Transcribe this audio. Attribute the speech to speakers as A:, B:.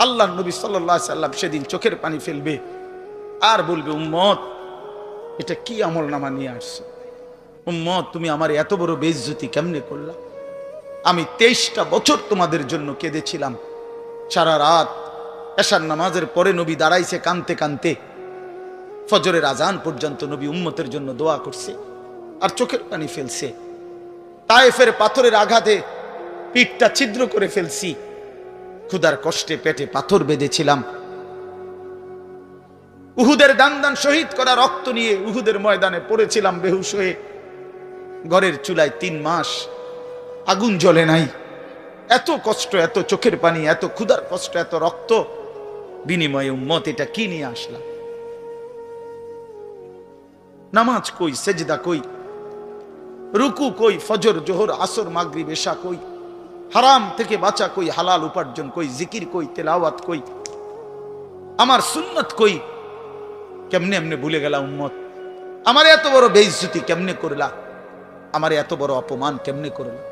A: আল্লাহ নবী সাল্লাল্লাহু আলাইহি সাল্লাম সেদিন চোখের পানি ফেলবে আর বলবে, উম্মত এটা কি আমল নামা নিয়ে আসছে? উম্মত তুমি আমার এত বড় বেইজ্জতি কেমনে করলা? আমি 23টা বছর তোমাদের জন্য কেঁদেছিলাম। সারা রাত এশার নামাজের পরে নবী দাঁড়াইছে কানতে কানতে, ফজরের আজান পর্যন্ত নবী উম্মতের জন্য দোয়া করছে আর চোখের পানি ফেলছে। তায়েফের পাথরের আঘাতে পিঠটা ছিদ্র করে ফেলছি, ক্ষুধার কষ্টে পেটে পাথর বেঁধেছিলাম। উহুদের দান দান শহীদ করা রক্ত নিয়ে উহুদের ময়দানে পড়েছিলাম বেহুশ হয়ে। ঘরের চুলায় 3 মাস আগুন জ্বলে নাই। এত কষ্ট, এত চোখের পানি, এত ক্ষুধার কষ্ট, এত রক্ত, বিনিময়ে উম্মত এটা কি নিয়ে আসলাম? নামাজ কই, সেজদা কই, রুকু কই, ফজর জোহর আসর মাগরিব এশা কই, হারাম থেকে বাঁচা কই, হালাল উপার্জন কই, জিকির কই, তেলাওয়াত কই, আমার সুন্নত কই? কেমনে এমনে ভুলে গেলা উম্মত? আমার এত বড় বেইজ্জতি কেমনে করলা? আমার এত বড় অপমান কেমনে করলা?